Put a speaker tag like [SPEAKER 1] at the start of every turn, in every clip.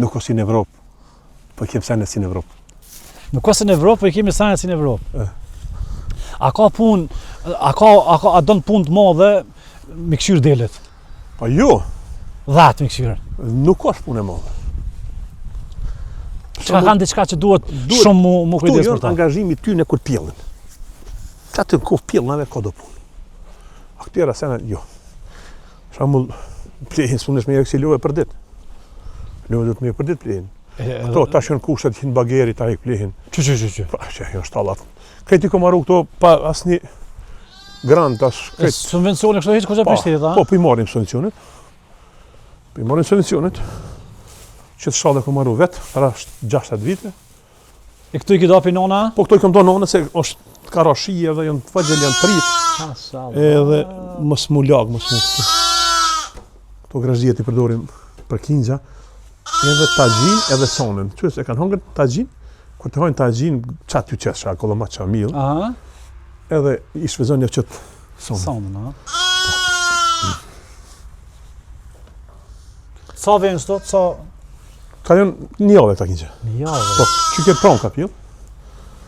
[SPEAKER 1] Nuk është si në Evropë, po kem senet si në Evropë.
[SPEAKER 2] Nuk është si në Evropë, po i kemi senet si në Evropë. A ka punë, a don punë të madhe me këshyrë delet?
[SPEAKER 1] Po jo,
[SPEAKER 2] 10 me këshyrë.
[SPEAKER 1] nuk është punë e madhe.
[SPEAKER 2] Çka kanë diçka që duhet shumë mu kujdes për
[SPEAKER 1] Këtu
[SPEAKER 2] ta.
[SPEAKER 1] angazhimi ty në kur pjellin. Qa të në kohë pjellin ka do punë. A këtjera senet, jo. Shembull, plehin s'punësh me eksilove për ditë. Lëve do të me për ditë plehin. Këto tash janë kushtet që në bageri ta ik plehin.
[SPEAKER 2] Që.
[SPEAKER 1] Pa, që janë shtallat. Këti ko marru këto pa asnjë grant tash.
[SPEAKER 2] Subvencione kështu hiç kush e prishtetit, a?
[SPEAKER 1] Po, i marrim subvencionet. I marrim subvencionet. Që të shtallet ko marru vetë, para 60 vite.
[SPEAKER 2] E këtu i kido pinona?
[SPEAKER 1] Po këto i kam do nona se është ka rashije dhe janë të fëgjel, janë trit. Edhe mos mu lag, mos mu këtu. Këto grazdijet i përdorim për kingja. Edhe tajin, edhe sonën. Qësë e kanë hongër tajin, kur të hojnë tajin, qatë ju qesha, koloma qa milë.
[SPEAKER 2] Aha.
[SPEAKER 1] Edhe i shvezon një qëtë sonën.
[SPEAKER 2] Sonën, a? Sa vjen sot, sa...
[SPEAKER 1] Ka janë një javë këta kingja.
[SPEAKER 2] Një javë.
[SPEAKER 1] Po, që këtë pronë ka pjellë.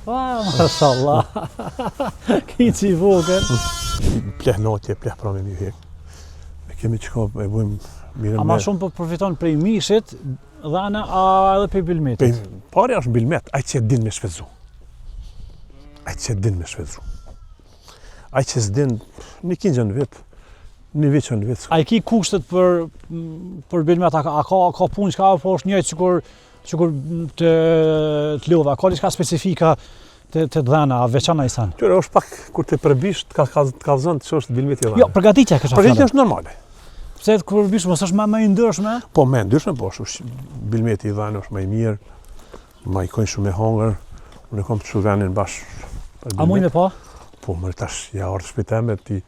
[SPEAKER 2] Mashallah. Kici i vogël.
[SPEAKER 1] Pleh natje, pleh pranë një hek. E kemi qëka, e bujmë mirë
[SPEAKER 2] A ma shumë po përfiton prej mishit, dhana, a edhe prej bilmetit?
[SPEAKER 1] Pari është bilmet, ai që din me shfetzu. Ai që din me shfetzu. Ai që s'din, një kingjë në vetë, një veqë në vetë.
[SPEAKER 2] A i ki kushtet për bilmet, a ka punë që ka po është njëjtë që të lodha, a ka diçka specifika të dhana, a veçana i sanë?
[SPEAKER 1] Qëre është pak, kur të përbisht, ka kalzën që është bilmeti e dhana.
[SPEAKER 2] Jo, përgatitja kështë afjallë.
[SPEAKER 1] Përgatitja është normale.
[SPEAKER 2] Pse të përbisht, mos është më i ndërshme?
[SPEAKER 1] Po, me ndërshme, po, është bilmeti i dhana është më i mirë, më i kojnë shumë e hongër, unë e kom të shuvenin bashkë.
[SPEAKER 2] A muj me pa?
[SPEAKER 1] Po, më tash, ja orë shpiteme, ti,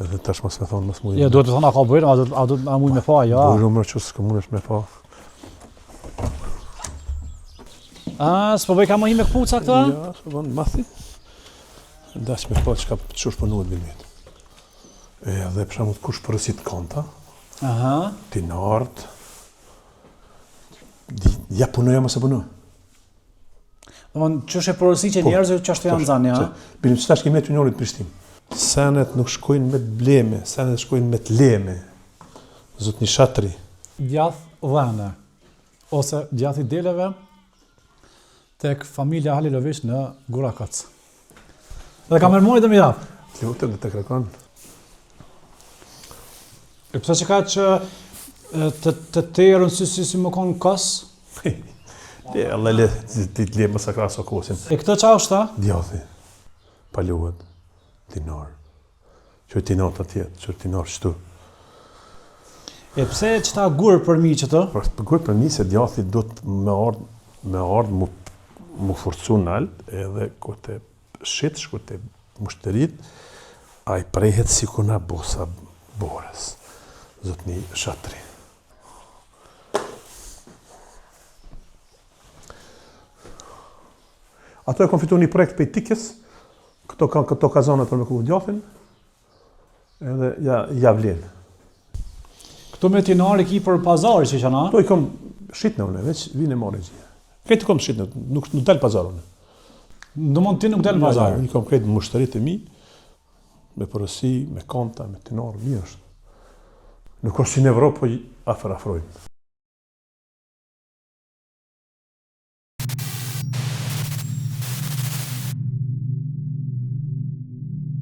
[SPEAKER 1] edhe tash mos me thonë, mos muj.
[SPEAKER 2] Ja, duhet të thonë, a ka bëjnë, a muj me pa, ja.
[SPEAKER 1] Bujru mërë që s'ka mundesh me pa.
[SPEAKER 2] S'po bëj ka më hi me këpuca këta?
[SPEAKER 1] Ja, s'po bënë mathi. Dash me pa që ka qësh përnuhet bilmet. Edhe për shembull kush përësit konta,
[SPEAKER 2] Aha.
[SPEAKER 1] ti në ardë, ja punoja mëse punoja.
[SPEAKER 2] Domthon ç'është e porosi që njerëzit që ashtu janë zanë, ja.
[SPEAKER 1] Bilim që tash kemi të njorit Prishtinë. Senet nuk shkojnë me të bleme, senet shkojnë me të leme. Zotni Shatri.
[SPEAKER 2] Djath dhënë, ose djathi deleve, tek familja Halilović në Gurakoc. Dhe ka mërmoni dhe më javë.
[SPEAKER 1] Lutem dhe të kërkon.
[SPEAKER 2] E pëse që ka që të terën si më konë kos?
[SPEAKER 1] Allah le të le më sakra so kosin.
[SPEAKER 2] E këtë qa është ta?
[SPEAKER 1] Djathi, paluhet, dinar. Që dinar të tjetë, që dinar shtu.
[SPEAKER 2] E pse që ta gurë për mi që të?
[SPEAKER 1] Për gurë për mi se djathi do të me ardhë mu forcu në altë, edhe kur të shqitësh, kur të mushterit, a i prejhet si kuna bosa borës, Zotni Shatri. Ato e kom fitu një projekt për i tikës, këto kazanët për me ku djathin, edhe ja vlenë.
[SPEAKER 2] Këto me tinari ki për pazari që qëna?
[SPEAKER 1] Këto i kom shqitnë une, veç vinë e marrë gjithë. Këtë kom shqitnë, nuk delë pazarune.
[SPEAKER 2] Në mund ti nuk delë pazari?
[SPEAKER 1] I kom këtë mushterit e mi, me përësi, me konta, me tinar, mirë është. Nuk është si në Evropë, po afrojmë.